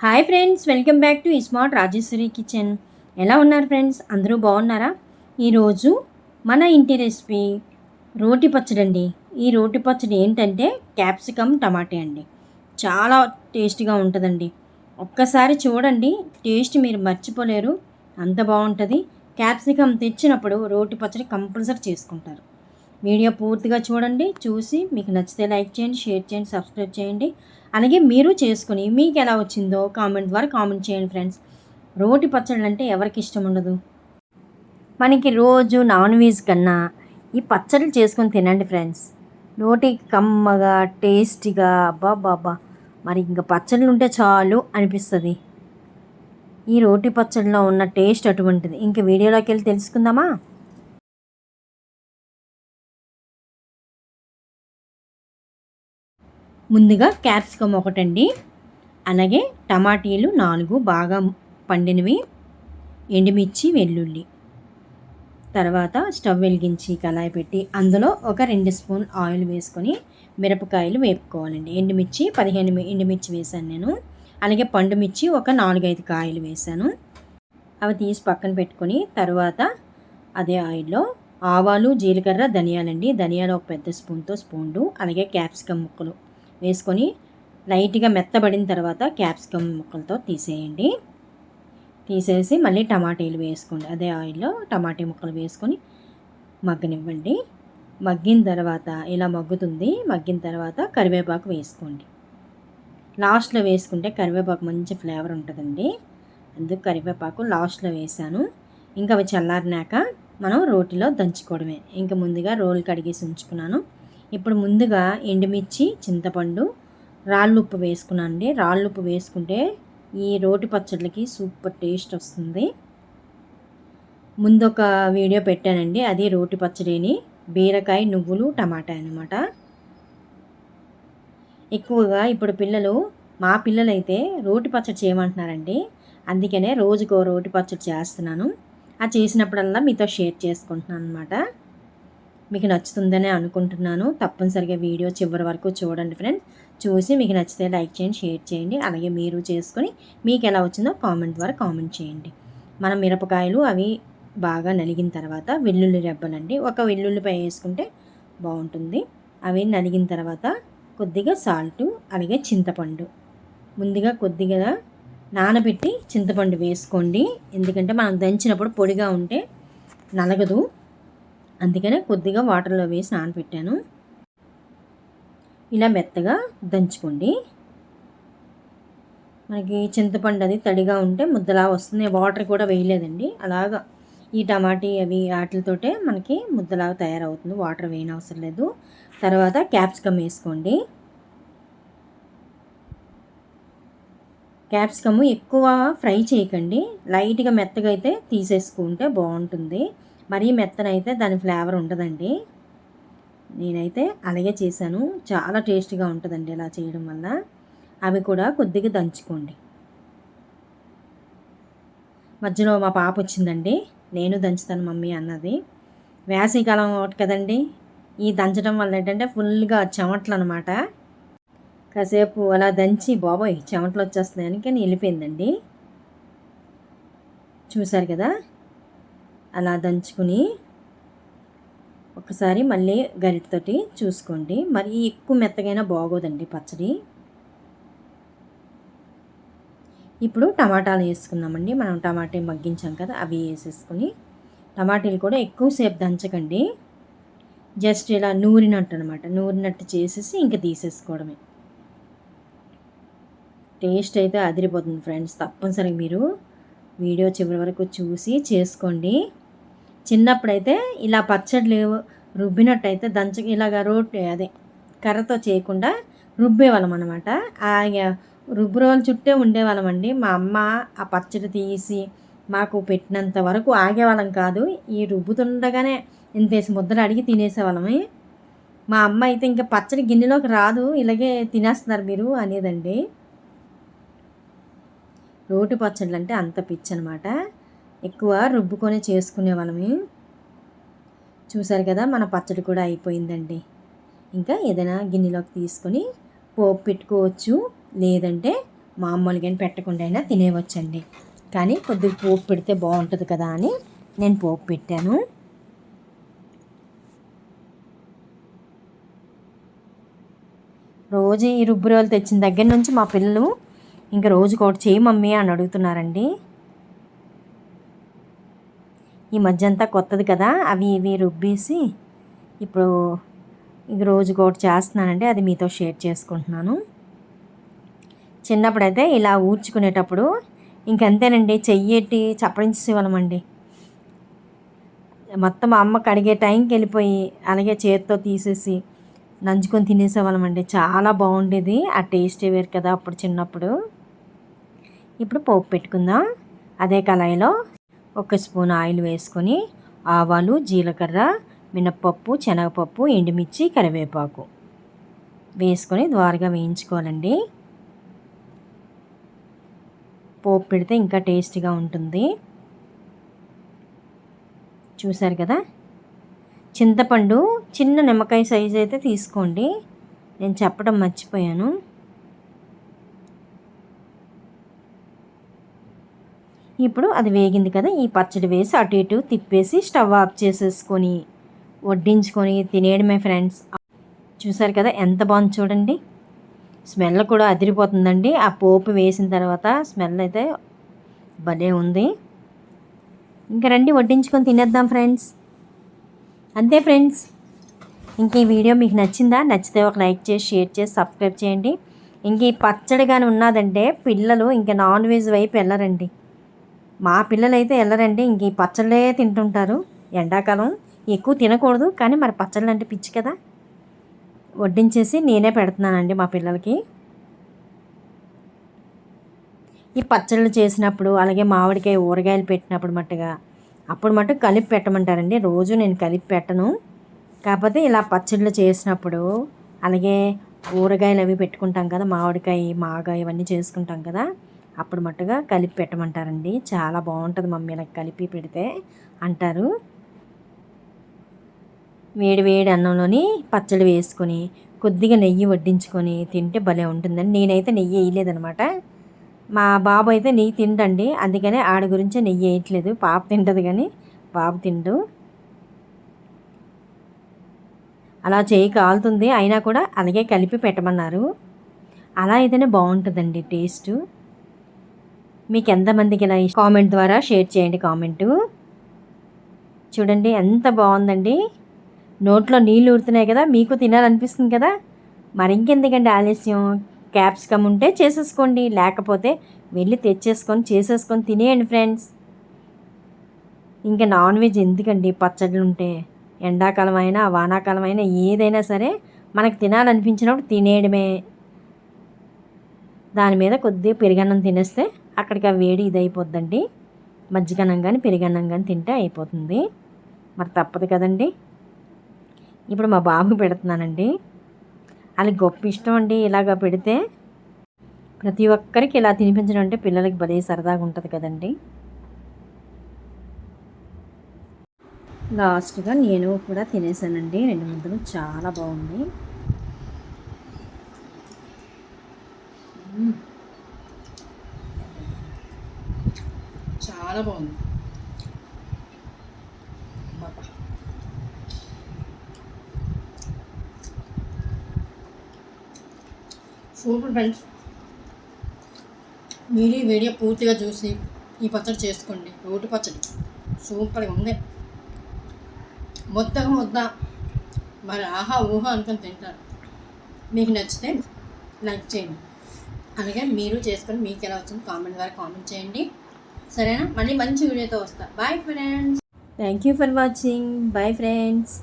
Hi friends, welcome back to smart Rajeshwari kitchen. ఎలా ఉన్నారు friends? అందరూ బాగున్నారా? ఈరోజు మన ఇంటి రెసిపీ రోటి పచ్చడి అండి. ఈ రోటి పచ్చడి ఏంటంటే క్యాప్సికమ్ టమాటే అండి. చాలా టేస్టీగా ఉంటుందండి. ఒక్కసారి చూడండి, టేస్ట్ మీరు మర్చిపోలేరు, అంత బాగుంటుంది. క్యాప్సికమ్ తెచ్చినప్పుడు రోటి పచ్చడి కంపల్సరీ చేసుకుంటారు. వీడియో పూర్తిగా చూడండి. చూసి మీకు నచ్చితే లైక్ చేయండి, షేర్ చేయండి, సబ్స్క్రైబ్ చేయండి. అలాగే మీరు చేసుకొని మీకు ఎలా వచ్చిందో కామెంట్ ద్వారా కామెంట్ చేయండి ఫ్రెండ్స్. రోటి పచ్చళ్ళు అంటే ఎవరికి ఇష్టం ఉండదు? మనకి రోజు నాన్ వెజ్ కన్నా ఈ పచ్చళ్ళు చేసుకొని తినండి ఫ్రెండ్స్. రోటికి కమ్మగా టేస్టీగా అబ్బా బాబా, మరి ఇంకా పచ్చళ్ళు ఉంటే చాలు అనిపిస్తుంది. ఈ రోటి పచ్చడిలో ఉన్న టేస్ట్ అటువంటిది. ఇంక వీడియోలోకి వెళ్ళి తెలుసుకుందామా? ముందుగా క్యాప్సికమ్ ఒకటండి, అలాగే టమాటీలు 4 బాగా పండినవి, ఎండుమిర్చి, వెల్లుల్లి. తర్వాత స్టవ్ వెలిగించి కళాయి పెట్టి అందులో ఒక 2 స్పూన్ ఆయిల్ వేసుకొని మిరపకాయలు వేపుకోవాలండి. ఎండుమిర్చి 15 ఎండుమిర్చి వేసాను నేను. అలాగే పండుమిర్చి ఒక 4-5 కాయలు వేసాను. అవి తీసి పక్కన పెట్టుకొని తర్వాత అదే ఆయిల్లో ఆవాలు, జీలకర్ర, ధనియాలండి. ధనియాలు ఒక పెద్ద స్పూన్తో అలాగే క్యాప్సికమ్ ముక్కలు వేసుకొని లైట్గా మెత్తబడిన తర్వాత క్యాప్సికమ్ ముక్కలతో తీసేయండి. తీసేసి మళ్ళీ టమాటీలు వేసుకోండి. అదే ఆయిల్లో టమాటీ ముక్కలు వేసుకొని మగ్గనివ్వండి. మగ్గిన తర్వాత ఇలా మగ్గుతుంది. మగ్గిన తర్వాత కరివేపాకు వేసుకోండి. లాస్ట్లో వేసుకుంటే కరివేపాకు మంచి ఫ్లేవర్ ఉంటుందండి. అందుకు కరివేపాకు లాస్ట్లో వేసాను. ఇంకా అవి చల్లారినాక మనం రోటిలో దంచుకోవడమే. ఇంకా ముందుగా రోలు కడిగేసి ఉంచుకున్నాను. ఇప్పుడు ముందుగా ఎండుమిర్చి, చింతపండు, రాళ్ళుప్పు వేసుకున్నాను అండి. రాళ్ళుప్పు వేసుకుంటే ఈ రోటి పచ్చళ్ళకి సూపర్ టేస్ట్ వస్తుంది. ముందు ఒక వీడియో పెట్టానండి, అది రోటి పచ్చడిని బీరకాయ, నువ్వులు, టమాటా అనమాట. ఎక్కువగా ఇప్పుడు మా పిల్లలైతే రోటి పచ్చడి చేయమంటున్నారండి. అందుకనే రోజుకో రోటి పచ్చడి చేస్తున్నాను. అది చేసినప్పుడల్లా మీతో షేర్ చేసుకుంటున్నాను అనమాట. మీకు నచ్చుతుందనే అనుకుంటున్నాను. తప్పనిసరిగా వీడియో చివరి వరకు చూడండి ఫ్రెండ్స్. చూసి మీకు నచ్చితే లైక్ చేయండి, షేర్ చేయండి. అలాగే మీరు చేసుకొని మీకు ఎలా వచ్చిందో కామెంట్ ద్వారా కామెంట్ చేయండి. మనం మిరపకాయలు అవి బాగా నలిగిన తర్వాత వెల్లుల్లి రెబ్బలండి, ఒక వెల్లుల్లిపాయ వేసుకుంటే బాగుంటుంది. అవి నలిగిన తర్వాత కొద్దిగా సాల్టు, అలాగే చింతపండు ముందుగా కొద్దిగా నానబెట్టి చింతపండు వేసుకోండి. ఎందుకంటే మనం దంచినప్పుడు పొడిగా ఉంటే నలగదు. అందుకనే కొద్దిగా వాటర్లో వేసి నానబెట్టాను. ఇలా మెత్తగా దంచుకోండి. మనకి చింతపండు అది తడిగా ఉంటే ముద్దలా వస్తుంది. వాటర్ కూడా వేయలేదండి, అలాగా ఈ టమాటీ అవి వాటితోటే మనకి ముద్దలాగా తయారవుతుంది. వాటర్ వేయనవసరం లేదు. తర్వాత క్యాప్సికమ్ వేసుకోండి. క్యాప్సికమ్ ఎక్కువ ఫ్రై చేయకండి, లైట్గా మెత్తగా అయితే తీసేసుకుంటే బాగుంటుంది. మరీ మెత్తనైతే దాని ఫ్లేవర్ ఉండదండి. నేనైతే అలాగే చేశాను. చాలా టేస్టీగా ఉంటుందండి ఇలా చేయడం వల్ల. అవి కూడా కొద్దిగా దంచుకోండి. మధ్యలో మా పాప వచ్చిందండి, నేను దంచుతాను మమ్మీ అన్నది. వేసవికాలం ఒకటి కదండి, ఈ దంచడం వల్ల ఏంటంటే ఫుల్గా చెమటలు అనమాట. కాసేపు అలా దంచి బాబోయ్ చెమటలు వచ్చేస్తున్నాయని కానీ వెళ్ళిపోయిందండి. చూసారు కదా, అలా దంచుకుని ఒకసారి మళ్ళీ గరిటతోటి చూసుకోండి. మరి ఎక్కువ మెత్తగైనా బాగోదండి పచ్చడి. ఇప్పుడు టమాటాలు వేసుకుందామండి. మనం టమాటా మగ్గించాం కదా, అవి వేసేసుకుని టమాటీలు కూడా ఎక్కువసేపు దంచకండి, జస్ట్ ఇలా నూరినట్టు అనమాట. నూరినట్టు చేసేసి ఇంకా తీసేసుకోవడమే. టేస్ట్ అయితే అదిరిపోతుంది ఫ్రెండ్స్. తప్పనిసరిగా మీరు వీడియో చివరి వరకు చూసి చేసుకోండి. చిన్నప్పుడైతే ఇలా పచ్చళ్ళు రుబ్బినట్టయితే ఇలాగ అదే కర్రతో చేయకుండా రుబ్బేవాళ్ళం అనమాట. రుబ్బు రోలు చుట్టే ఉండేవాళ్ళమండి. మా అమ్మ ఆ పచ్చడి తీసి మాకు పెట్టినంత వరకు ఆగేవాళ్ళం కాదు. ఈ రుబ్బుతుండగానే ఇంతేసి ముద్దలు అడిగి తినేసేవాళ్ళమే. మా అమ్మ అయితే ఇంకా పచ్చడి గిన్నెలోకి రాదు, ఇలాగే తినేస్తున్నారు మీరు అనేదండి. రోటి పచ్చళ్ళు అంటే అంత పిచ్చి అనమాట. ఎక్కువ రుబ్బుకొని చేసుకునే వాళ్ళమే. చూసారు కదా, మన పచ్చడి కూడా అయిపోయిందండి. ఇంకా ఏదైనా గిన్నెలోకి తీసుకొని పోపు పెట్టుకోవచ్చు, లేదంటే మామూలుగా పెట్టకుండా అయినా తినేవచ్చండి. కానీ కొద్దిగా పోపు పెడితే బాగుంటుంది కదా అని నేను పోపు పెట్టాను. రోజు ఈ రుబ్బురోలు తెచ్చిన దగ్గర నుంచి మా పిల్లలు ఇంకా రోజుకి ఒకటి చేయి మమ్మీ అని అడుగుతున్నారండి. ఈ మధ్య అంతా కొత్తది కదా, అవి ఇవి రుబ్బేసి ఇప్పుడు ఇంక రోజుకి ఒకటి చేస్తున్నానండి. అది మీతో షేర్ చేసుకుంటున్నాను. చిన్నప్పుడైతే ఇలా ఊడ్చుకునేటప్పుడు ఇంకంతేనండి, చెయ్యేటి చప్పరించేసేవాళ్ళమండి. మొత్తం అమ్మ కడిగే టైంకి వెళ్ళిపోయి అలాగే చేతితో తీసేసి నంచుకొని తినేసేవాళ్ళమండి. చాలా బాగుండేది. ఆ టేస్టే వేరు కదా అప్పుడు చిన్నప్పుడు. ఇప్పుడు పోపు పెట్టుకుందాం. అదే కళాయిలో 1 స్పూన్ ఆయిల్ వేసుకొని ఆవాలు, జీలకర్ర, మినప్పప్పు, శనగపప్పు, ఎండుమిర్చి, కరివేపాకు వేసుకొని ద్వారగా వేయించుకోవాలండి. పోపు పెడితే ఇంకా టేస్టీగా ఉంటుంది. చూసారు కదా, చింతపండు చిన్న నిమ్మకాయ సైజు అయితే తీసుకోండి. నేను చెప్పడం మర్చిపోయాను. ఇప్పుడు అది వేగింది కదా, ఈ పచ్చడి వేసి అటు ఇటు తిప్పేసి స్టవ్ ఆఫ్ చేసేసుకొని వడ్డించుకొని తినేయడమే ఫ్రెండ్స్. చూసారు కదా ఎంత బాగుంది చూడండి. స్మెల్ కూడా అదిరిపోతుందండి. ఆ పోపు వేసిన తర్వాత స్మెల్ అయితే భలే ఉంది. ఇంకా రండి వడ్డించుకొని తినేద్దాం ఫ్రెండ్స్. అంతే ఫ్రెండ్స్. ఇంక ఈ వీడియో మీకు నచ్చిందా? నచ్చితే ఒక లైక్ చేసి, షేర్ చేసి, సబ్స్క్రైబ్ చేయండి. ఇంక ఈ పచ్చడి కానీ ఉన్నదంటే పిల్లలు ఇంకా నాన్ వెజ్ వైపు వెళ్ళరండి. మా పిల్లలు అయితే వెళ్ళరండి, ఇంక ఈ పచ్చళ్ళే తింటుంటారు. ఎండాకాలం ఎక్కువ తినకూడదు కానీ మరి పచ్చళ్ళు అంటే పిచ్చి కదా. వడ్డించేసి నేనే పెడుతున్నానండి మా పిల్లలకి. ఈ పచ్చళ్ళు చేసినప్పుడు అలాగే మామిడికాయ ఊరగాయలు పెట్టినప్పుడు అప్పుడు మట్టుకు కలిపి పెట్టమంటారండి. రోజు నేను కలిపి పెట్టను. కాకపోతే ఇలా పచ్చళ్ళు చేసినప్పుడు అలాగే ఊరగాయలు అవి పెట్టుకుంటాం కదా, మామిడికాయ మాగాయ ఇవన్నీ చేసుకుంటాం కదా, అప్పుడు మట్టుగా కలిపి పెట్టమంటారండి. చాలా బాగుంటుంది మమ్మీ ఇలా కలిపి పెడితే అంటారు. వేడి వేడి అన్నంలోని పచ్చడి వేసుకొని కొద్దిగా నెయ్యి వడ్డించుకొని తింటే భలే ఉంటుందండి. నేనైతే నెయ్యి వేయలేదనమాట. మా బాబు అయితే నెయ్యి తింటండి, అందుకనే ఆడి గురించే నెయ్యి వేయట్లేదు. పాప తింటుంది కానీ బాబు తిండు. అలా చేయి కాలుతుంది, అయినా కూడా అలాగే కలిపి పెట్టమన్నారు. అలా అయితేనే బాగుంటుందండి టేస్టు. మీకు ఎంతమందికి ఇలా కామెంట్ ద్వారా షేర్ చేయండి. కామెంటు చూడండి ఎంత బాగుందండి. నోట్లో నీళ్ళు ఊరుతున్నాయి కదా, మీకు తినాలనిపిస్తుంది కదా. మరి ఇంకెందుకండి ఆలస్యం, క్యాప్సికమ్ ఉంటే చేసేసుకోండి, లేకపోతే వెళ్ళి తెచ్చేసుకొని చేసేసుకొని తినేయండి ఫ్రెండ్స్. ఇంకా నాన్ వెజ్ ఎందుకండి, పచ్చళ్ళు ఉంటే ఎండాకాలం అయినా వానాకాలం అయినా ఏదైనా సరే మనకు తినాలనిపించినప్పుడు తినేయడమే. దాని మీద కొద్దిగా పెరుగన్నం తినేస్తే అక్కడికి ఆ వేడి ఇదైపోద్దండి. మజ్జిగన్నం కానీ పెరుగన్నం కానీ తింటే అయిపోతుంది. మరి తప్పదు కదండి. ఇప్పుడు మా బాబుకి పెడుతున్నానండి. వాళ్ళకి గొప్ప ఇష్టం అండి ఇలాగ పెడితే. ప్రతి ఒక్కరికి ఇలా తినిపించడం అంటే పిల్లలకి భలే సరదాగా ఉంటుంది కదండి. లాస్ట్గా నేను కూడా తినేసానండి 2 ముద్దలు. చాలా బాగుంది. చాలా బాగుంది. Super friends. మీరు ఈ వీడియో పూర్తిగా చూసి ఈ పచ్చడి చేసుకోండి. రోటి పచ్చడి సూపర్గా ఉంది. ముద్ద మరి ఆహా ఊహా అనుకొని తింటారు. మీకు నచ్చితే లైక్ చేయండి, అలాగే మీరు చేసుకొని మీకు ఎలా వచ్చింది కామెంట్ ద్వారా కామెంట్ చేయండి. సరేనా? మళ్ళీ మంచి వీడియోతో వస్తా. Bye friends. Thank you for watching. Bye friends.